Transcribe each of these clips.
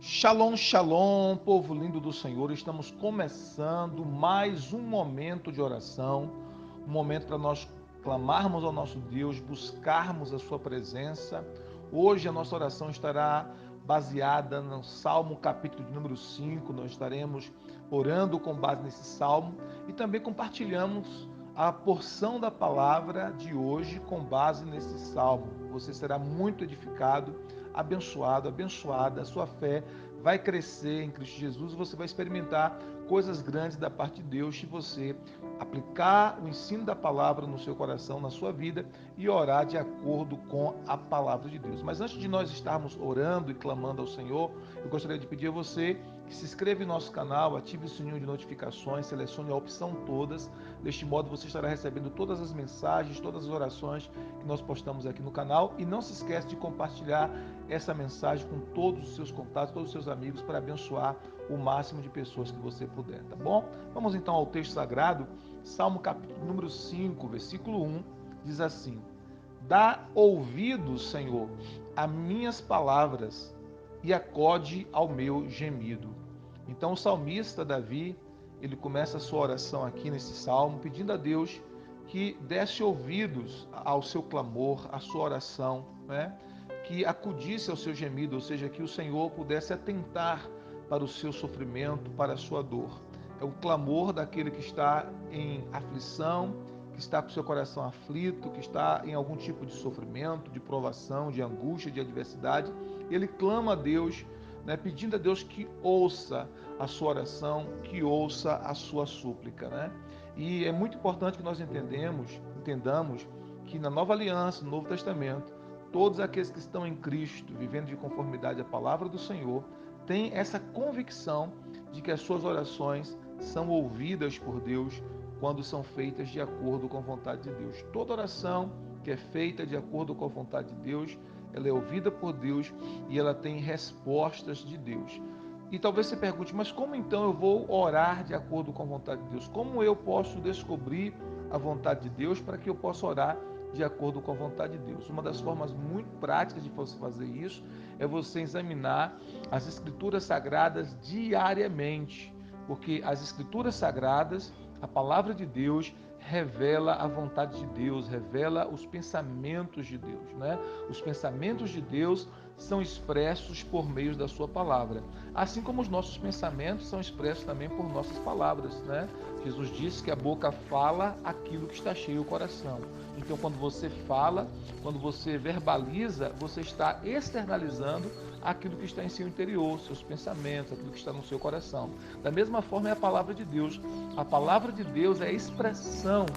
Shalom, shalom, povo lindo do Senhor. Estamos começando mais um momento de oração, um momento para nós clamarmos ao nosso Deus, buscarmos a sua presença. Hoje a nossa oração estará baseada no Salmo capítulo de número 5. Nós estaremos orando com base nesse salmo e também compartilhamos a porção da palavra de hoje com base nesse salmo. Você será muito edificado, abençoado, abençoada. A sua fé vai crescer em Cristo Jesus e você vai experimentar coisas grandes da parte de Deus se você aplicar o ensino da palavra no seu coração, na sua vida e orar de acordo com a palavra de Deus. Mas antes de nós estarmos orando e clamando ao Senhor, eu gostaria de pedir a você que se inscreva em nosso canal, ative o sininho de notificações, selecione a opção todas. Deste modo você estará recebendo todas as mensagens, todas as orações que nós postamos aqui no canal. E não se esqueça de compartilhar essa mensagem com todos os seus contatos, todos os seus amigos, para abençoar o máximo de pessoas que você puder, tá bom? Vamos então ao texto sagrado, Salmo capítulo número 5, versículo 1, diz assim: Dá ouvidos, Senhor, a minhas palavras e acode ao meu gemido. Então o salmista Davi, ele começa a sua oração aqui nesse salmo, pedindo a Deus que desse ouvidos ao seu clamor, à sua oração, né? Que acudisse ao seu gemido, ou seja, que o Senhor pudesse atentar para o seu sofrimento, para a sua dor. É o clamor daquele que está em aflição, que está com seu coração aflito, que está em algum tipo de sofrimento, de provação, de angústia, de adversidade. Ele clama a Deus, né, pedindo a Deus que ouça a sua oração, que ouça a sua súplica, né? E é muito importante que nós entendamos que na Nova Aliança, no Novo Testamento, todos aqueles que estão em Cristo, vivendo de conformidade à palavra do Senhor, têm essa convicção de que as suas orações são ouvidas por Deus quando são feitas de acordo com a vontade de Deus. Toda oração que é feita de acordo com a vontade de Deus, ela é ouvida por Deus e ela tem respostas de Deus. E talvez você pergunte, mas como então eu vou orar de acordo com a vontade de Deus? Como eu posso descobrir a vontade de Deus para que eu possa orar de acordo com a vontade de Deus? Uma das formas muito práticas de você fazer isso é você examinar as Escrituras Sagradas diariamente, porque as Escrituras Sagradas, a palavra de Deus, revela a vontade de Deus, revela os pensamentos de Deus, né? Os pensamentos de Deus são expressos por meio da sua palavra, assim como os nossos pensamentos são expressos também por nossas palavras, né? Jesus disse que a boca fala aquilo que está cheio o coração. Então, quando você fala, quando você verbaliza, você está externalizando aquilo que está em seu interior, seus pensamentos, aquilo que está no seu coração. Da mesma forma é a palavra de Deus. A palavra de Deus é a expressão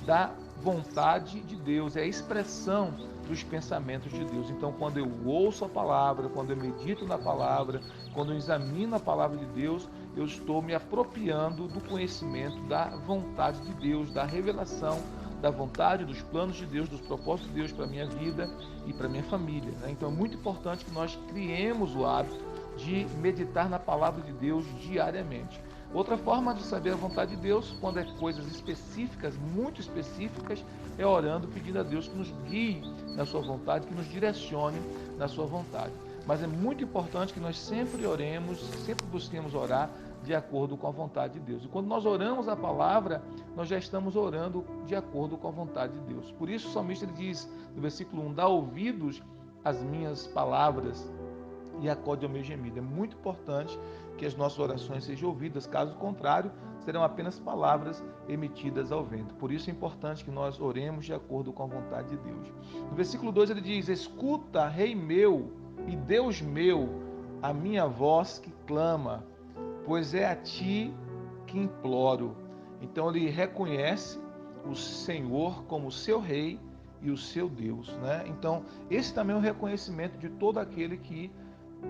da vontade de Deus, é a expressão dos pensamentos de Deus. Então, quando eu ouço a palavra, quando eu medito na palavra, quando eu examino a palavra de Deus, eu estou me apropriando do conhecimento da vontade de Deus, da revelação da vontade, dos planos de Deus, dos propósitos de Deus para a minha vida e para a minha família, né? Então é muito importante que nós criemos o hábito de meditar na palavra de Deus diariamente. Outra forma de saber a vontade de Deus, quando é coisas específicas, muito específicas, é orando, pedindo a Deus que nos guie na sua vontade, que nos direcione na sua vontade. Mas é muito importante que nós sempre oremos, sempre busquemos orar de acordo com a vontade de Deus. E quando nós oramos a palavra, nós já estamos orando de acordo com a vontade de Deus. Por isso o salmista ele diz, no versículo 1, dá ouvidos às minhas palavras e acode ao meu gemido. É muito importante que as nossas orações sejam ouvidas, caso contrário, serão apenas palavras emitidas ao vento. Por isso é importante que nós oremos de acordo com a vontade de Deus. No versículo 2 ele diz, escuta, Rei meu e Deus meu, a minha voz que clama, pois é a ti que imploro. Então ele reconhece o Senhor como o seu Rei e o seu Deus, né? Então esse também é um reconhecimento de todo aquele que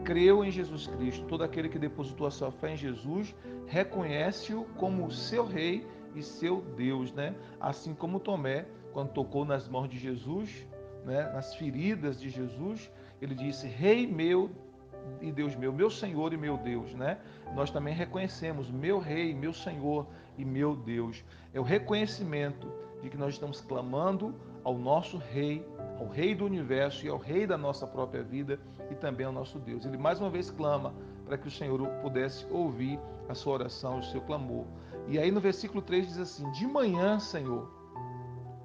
creu em Jesus Cristo, todo aquele que depositou a sua fé em Jesus, reconhece-o como o seu Rei e seu Deus, né? Assim como Tomé, quando tocou nas mãos de Jesus, né, nas feridas de Jesus, ele disse, Rei meu e Deus meu Senhor e meu Deus, né? Nós também reconhecemos meu Rei, meu Senhor e meu Deus. É o reconhecimento de que nós estamos clamando ao nosso Rei, ao Rei do Universo e ao Rei da nossa própria vida e também ao nosso Deus. Ele mais uma vez clama para que o Senhor pudesse ouvir a sua oração, o seu clamor. E aí no versículo 3 diz assim: de manhã, Senhor,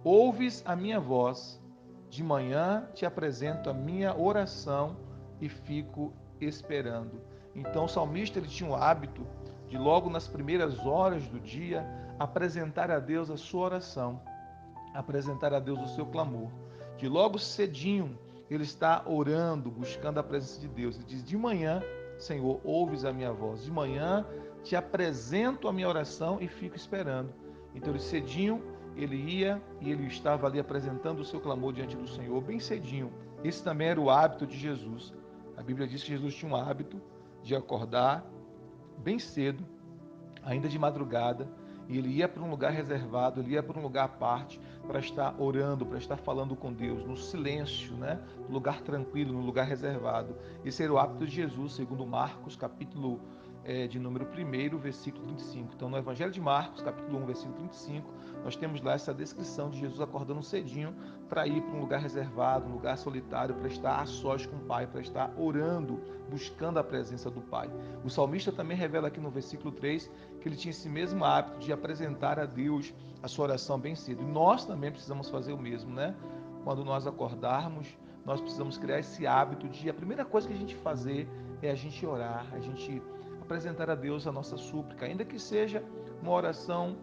ouves a minha voz, de manhã te apresento a minha oração e fico esperando. Então o salmista ele tinha o hábito de logo nas primeiras horas do dia apresentar a Deus a sua oração, apresentar a Deus o seu clamor. De logo cedinho ele está orando, buscando a presença de Deus. Ele diz: de manhã, Senhor, ouves a minha voz, de manhã te apresento a minha oração e fico esperando. Então ele cedinho ele ia e ele estava ali apresentando o seu clamor diante do Senhor, bem cedinho. Esse também era o hábito de Jesus. A Bíblia diz que Jesus tinha um hábito de acordar bem cedo, ainda de madrugada, e ele ia para um lugar reservado, ele ia para um lugar à parte, para estar orando, para estar falando com Deus, no silêncio, né? No lugar tranquilo, no lugar reservado. Esse era o hábito de Jesus, segundo Marcos, capítulo de número 1, versículo 35. Então, no Evangelho de Marcos, capítulo 1, versículo 35, nós temos lá essa descrição de Jesus acordando cedinho para ir para um lugar reservado, um lugar solitário, para estar a sós com o Pai, para estar orando, buscando a presença do Pai. O salmista também revela aqui no versículo 3 que ele tinha esse mesmo hábito de apresentar a Deus a sua oração bem cedo. E nós também precisamos fazer o mesmo, né? Quando nós acordarmos, nós precisamos criar esse hábito de a primeira coisa que a gente fazer é a gente orar, a gente apresentar a Deus a nossa súplica, ainda que seja uma oração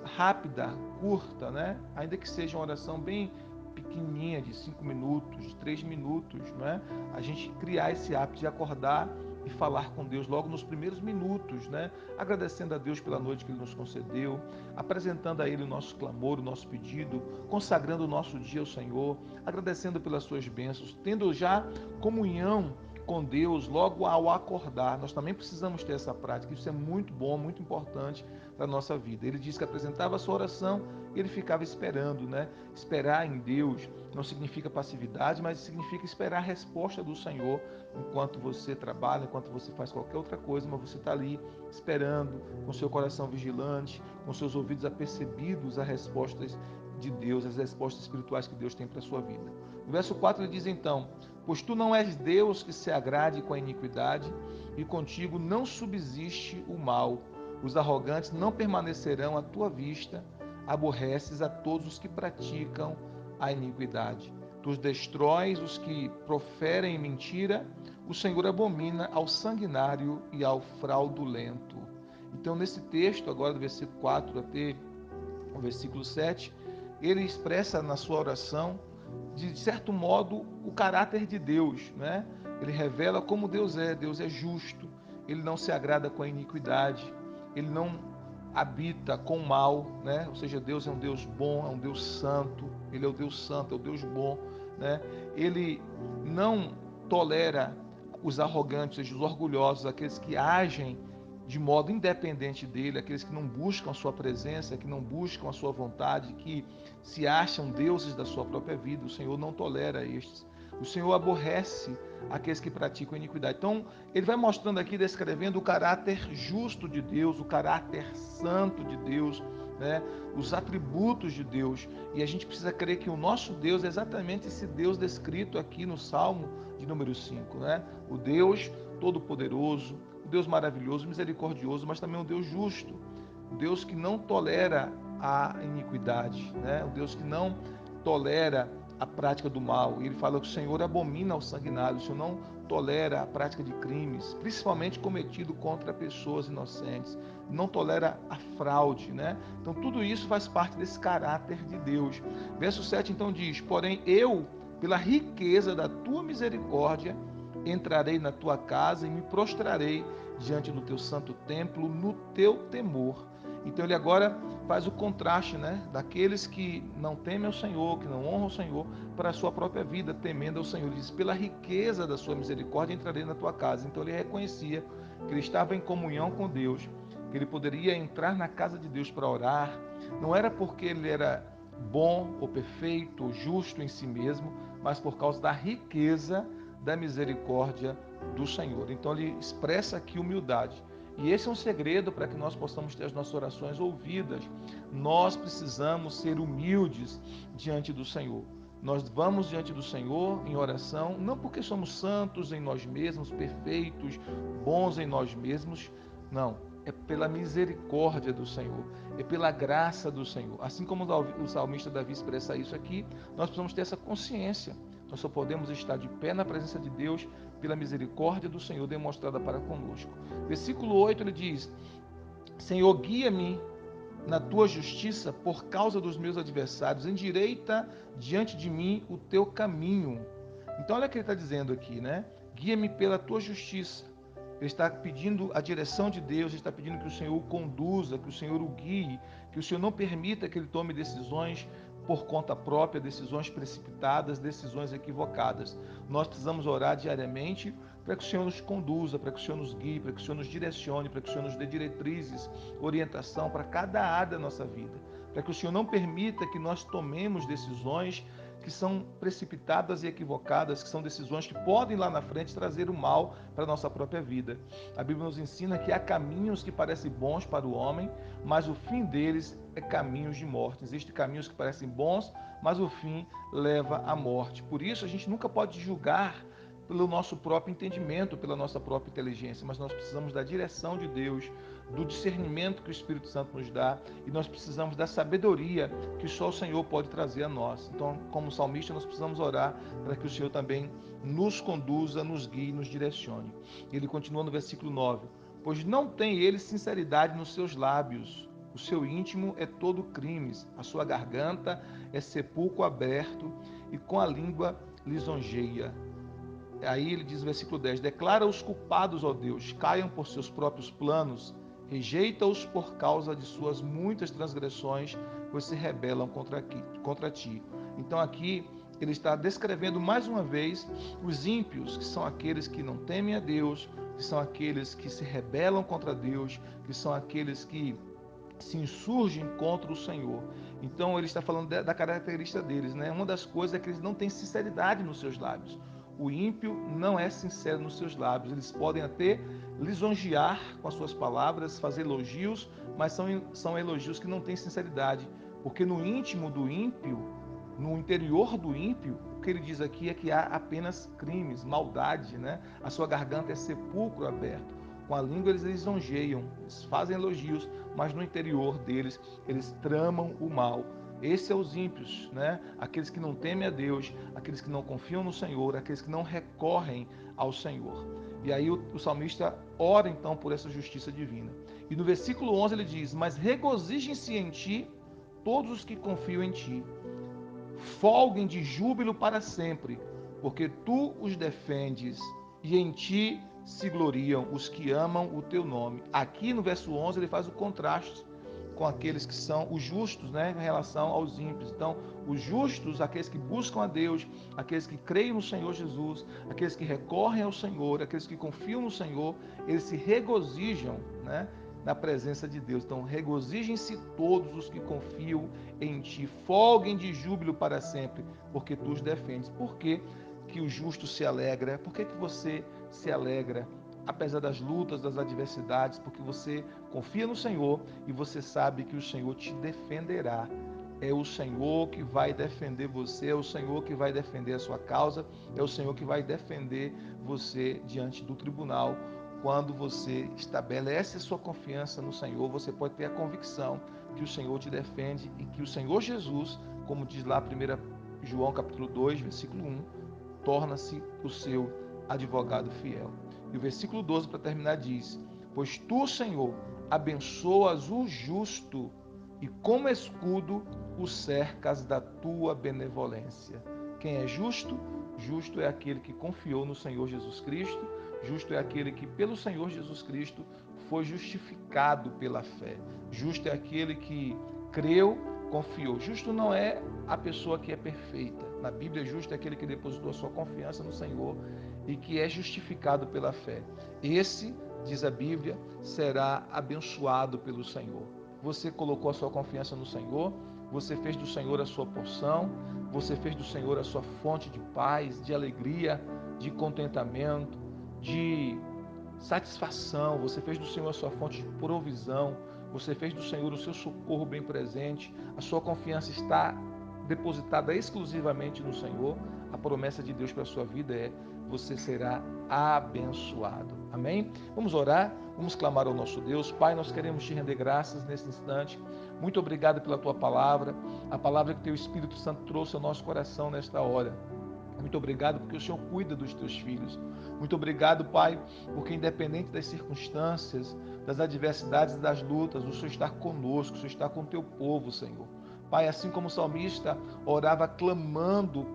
rápida, curta, né? Ainda que seja uma oração bem pequenininha, de 5 minutos, de 3 minutos, né? A gente criar esse hábito de acordar e falar com Deus logo nos primeiros minutos, né? Agradecendo a Deus pela noite que Ele nos concedeu, apresentando a Ele o nosso clamor, o nosso pedido, consagrando o nosso dia ao Senhor, agradecendo pelas suas bênçãos, tendo já comunhão com Deus logo ao acordar. Nós também precisamos ter essa prática, isso é muito bom, muito importante para a nossa vida. Ele diz que apresentava a sua oração e ele ficava esperando, né? Esperar em Deus não significa passividade, mas significa esperar a resposta do Senhor enquanto você trabalha, enquanto você faz qualquer outra coisa, mas você está ali esperando, com seu coração vigilante, com seus ouvidos apercebidos a respostas de Deus, as respostas espirituais que Deus tem para a sua vida. No verso 4 ele diz então: pois tu não és Deus que se agrade com a iniquidade, e contigo não subsiste o mal. Os arrogantes não permanecerão à tua vista, aborreces a todos os que praticam a iniquidade. Tu destróis os que proferem mentira, o Senhor abomina ao sanguinário e ao fraudulento. Então, nesse texto, agora do versículo 4 até o versículo 7, ele expressa na sua oração, de certo modo, o caráter de Deus, né? Ele revela como Deus é justo, ele não se agrada com a iniquidade, ele não habita com o mal, né? Ou seja, Deus é um Deus bom, é um Deus santo, ele é o Deus santo, é o Deus bom, né? Ele não tolera os arrogantes, ou seja, os orgulhosos, aqueles que agem de modo independente dele, aqueles que não buscam a sua presença, que não buscam a sua vontade, que se acham deuses da sua própria vida. O Senhor não tolera estes. O Senhor aborrece aqueles que praticam iniquidade. Então, ele vai mostrando aqui, descrevendo o caráter justo de Deus, o caráter santo de Deus, né? Os atributos de Deus. E a gente precisa crer que o nosso Deus é exatamente esse Deus descrito aqui no Salmo de número 5, né? O Deus todo-poderoso, o Deus maravilhoso, misericordioso, mas também um Deus justo, o Deus que não tolera a iniquidade, né? O Deus que não tolera a prática do mal. E ele fala que o Senhor abomina ao sanguinário, o Senhor não tolera a prática de crimes, principalmente cometido contra pessoas inocentes, não tolera a fraude, né? Então tudo isso faz parte desse caráter de Deus. Verso 7 então diz: porém eu, pela riqueza da tua misericórdia, entrarei na tua casa e me prostrarei diante do teu santo templo no teu temor. Então ele agora faz o contraste, né, daqueles que não temem ao Senhor, que não honram o Senhor, para a sua própria vida, temendo ao Senhor. Ele diz: pela riqueza da sua misericórdia entrarei na tua casa. Então ele reconhecia que ele estava em comunhão com Deus, que ele poderia entrar na casa de Deus para orar. Não era porque ele era bom ou perfeito ou justo em si mesmo, mas por causa da riqueza da misericórdia do Senhor. Então ele expressa aqui humildade. E esse é um segredo para que nós possamos ter as nossas orações ouvidas. Nós precisamos ser humildes diante do Senhor. Nós vamos diante do Senhor em oração, não porque somos santos em nós mesmos, perfeitos, bons em nós mesmos, não. É pela misericórdia do Senhor, é pela graça do Senhor. Assim como o salmista Davi expressa isso aqui, nós precisamos ter essa consciência. Nós só podemos estar de pé na presença de Deus pela misericórdia do Senhor demonstrada para conosco. Versículo 8 ele diz: Senhor, guia-me na tua justiça por causa dos meus adversários, endireita diante de mim o teu caminho. Então olha o que ele está dizendo aqui, né? Guia-me pela tua justiça. Ele está pedindo a direção de Deus, ele está pedindo que o Senhor o conduza, que o Senhor o guie, que o Senhor não permita que ele tome decisões por conta própria, decisões precipitadas, decisões equivocadas. Nós precisamos orar diariamente para que o Senhor nos conduza, para que o Senhor nos guie, para que o Senhor nos direcione, para que o Senhor nos dê diretrizes, orientação para cada área da nossa vida, para que o Senhor não permita que nós tomemos decisões que são precipitadas e equivocadas, que são decisões que podem lá na frente trazer o mal para a nossa própria vida. A Bíblia nos ensina que há caminhos que parecem bons para o homem, mas o fim deles é caminhos de morte. Existem caminhos que parecem bons, mas o fim leva à morte. Por isso a gente nunca pode julgar pelo nosso próprio entendimento, pela nossa própria inteligência, mas nós precisamos da direção de Deus, do discernimento que o Espírito Santo nos dá, e nós precisamos da sabedoria que só o Senhor pode trazer a nós. Então, como salmista, nós precisamos orar para que o Senhor também nos conduza, nos guie, nos direcione. Ele continua no versículo 9: pois não tem ele sinceridade nos seus lábios, o seu íntimo é todo crimes, a sua garganta é sepulcro aberto, e com a língua lisonjeia. Aí ele diz no versículo 10: declara os culpados, ó Deus, caiam por seus próprios planos, rejeita-os por causa de suas muitas transgressões, pois se rebelam contra ti. Então aqui ele está descrevendo mais uma vez os ímpios, que são aqueles que não temem a Deus, que são aqueles que se rebelam contra Deus, que são aqueles que se insurgem contra o Senhor. Então ele está falando da característica deles, né? Uma das coisas é que eles não têm sinceridade nos seus lábios. O ímpio não é sincero nos seus lábios. Eles podem até lisonjear com as suas palavras, fazer elogios, mas são elogios que não têm sinceridade. Porque no íntimo do ímpio, no interior do ímpio, o que ele diz aqui é que há apenas crimes, maldade, né? A sua garganta é sepulcro aberto. Com a língua eles lisonjeiam, eles fazem elogios, mas no interior deles eles tramam o mal. Esses são os ímpios, né? Aqueles que não temem a Deus, aqueles que não confiam no Senhor, aqueles que não recorrem ao Senhor. E aí o salmista ora então por essa justiça divina. E no versículo 11 ele diz: mas regozijem-se em ti todos os que confiam em ti, folguem de júbilo para sempre, porque tu os defendes e em ti se gloriam os que amam o teu nome. Aqui no verso 11 ele faz o contraste com aqueles que são os justos, né, em relação aos ímpios. Então, os justos, aqueles que buscam a Deus, aqueles que creem no Senhor Jesus, aqueles que recorrem ao Senhor, aqueles que confiam no Senhor, eles se regozijam, né, na presença de Deus. Então, regozijem-se todos os que confiam em ti, folguem de júbilo para sempre, porque tu os defendes. Por que que o justo se alegra? Por que que você se alegra? Apesar das lutas, das adversidades, porque você confia no Senhor e você sabe que o Senhor te defenderá. É o Senhor que vai defender você, é o Senhor que vai defender a sua causa, é o Senhor que vai defender você diante do tribunal. Quando você estabelece a sua confiança no Senhor, você pode ter a convicção que o Senhor te defende e que o Senhor Jesus, como diz lá 1 João capítulo 2, versículo 1, torna-se o seu advogado fiel. E o versículo 12, para terminar, diz: pois tu, Senhor, abençoas o justo e como escudo o cercas da tua benevolência. Quem é justo? Justo é aquele que confiou no Senhor Jesus Cristo, justo é aquele que pelo Senhor Jesus Cristo foi justificado pela fé. Justo é aquele que creu, confiou. Justo não é a pessoa que é perfeita. Na Bíblia, justo é aquele que depositou a sua confiança no Senhor e que é justificado pela fé. Esse, diz a Bíblia, será abençoado pelo Senhor. Você colocou a sua confiança no Senhor, você fez do Senhor a sua porção, você fez do Senhor a sua fonte de paz, de alegria, de contentamento, de satisfação, você fez do Senhor a sua fonte de provisão, você fez do Senhor o seu socorro bem presente, a sua confiança está depositada exclusivamente no Senhor, a promessa de Deus para a sua vida é: você será abençoado. Amém? Vamos orar, vamos clamar ao nosso Deus. Pai, nós queremos te render graças nesse instante. Muito obrigado pela tua palavra, a palavra que teu Espírito Santo trouxe ao nosso coração nesta hora. Muito obrigado porque o Senhor cuida dos teus filhos. Muito obrigado, Pai, porque independente das circunstâncias, das adversidades e das lutas, o Senhor está conosco, o Senhor está com o teu povo, Senhor. Pai, assim como o salmista orava clamando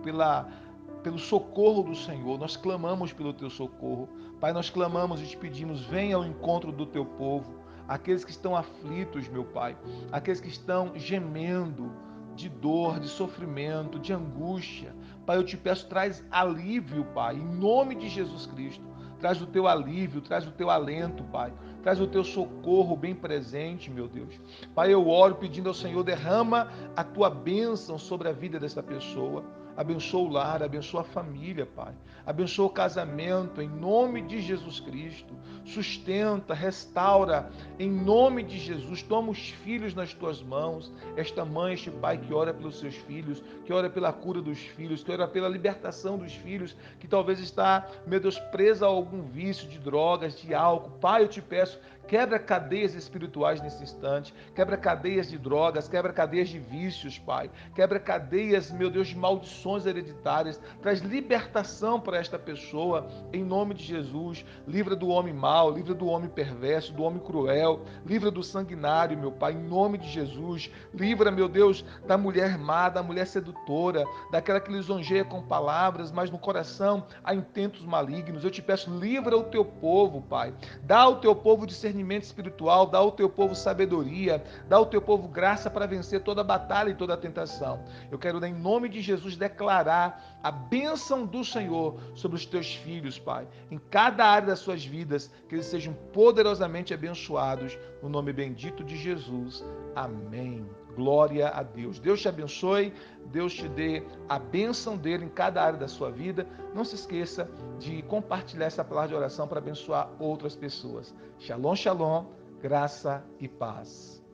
pelo socorro do Senhor, nós clamamos pelo teu socorro. Pai, nós clamamos e te pedimos, venha ao encontro do teu povo, aqueles que estão aflitos, meu Pai, aqueles que estão gemendo de dor, de sofrimento, de angústia. Pai, eu te peço, traz alívio, Pai, em nome de Jesus Cristo. Traz o teu alívio, traz o teu alento, Pai. Traz o teu socorro bem presente, meu Deus. Pai, eu oro pedindo ao Senhor, derrama a tua bênção sobre a vida dessa pessoa. Abençoa o lar, abençoa a família, Pai. Abençoa o casamento, em nome de Jesus Cristo. Sustenta, restaura, em nome de Jesus. Toma os filhos nas tuas mãos. Esta mãe, este pai que ora pelos seus filhos, que ora pela cura dos filhos, que ora pela libertação dos filhos, que talvez está, meu Deus, presa a algum vício de drogas, de álcool. Pai, eu te peço, quebra cadeias espirituais nesse instante, quebra cadeias de drogas, quebra cadeias de vícios, Pai, quebra cadeias, meu Deus, de maldições hereditárias, traz libertação para esta pessoa, em nome de Jesus. Livra do homem mau, livra do homem perverso, do homem cruel, livra do sanguinário, meu Pai, em nome de Jesus. Livra, meu Deus, da mulher má, da mulher sedutora, daquela que lisonjeia com palavras, mas no coração há intentos malignos. Eu te peço, livra o teu povo, Pai, dá ao teu povo discernimento espiritual, dá ao teu povo sabedoria, dá ao teu povo graça para vencer toda batalha e toda tentação. Eu quero, em nome de Jesus, declarar a bênção do Senhor sobre os teus filhos, Pai, em cada área das suas vidas, que eles sejam poderosamente abençoados, no nome bendito de Jesus. Amém. Glória a Deus. Deus te abençoe, Deus te dê a bênção dele em cada área da sua vida. Não se esqueça de compartilhar essa palavra de oração para abençoar outras pessoas. Shalom, shalom, graça e paz.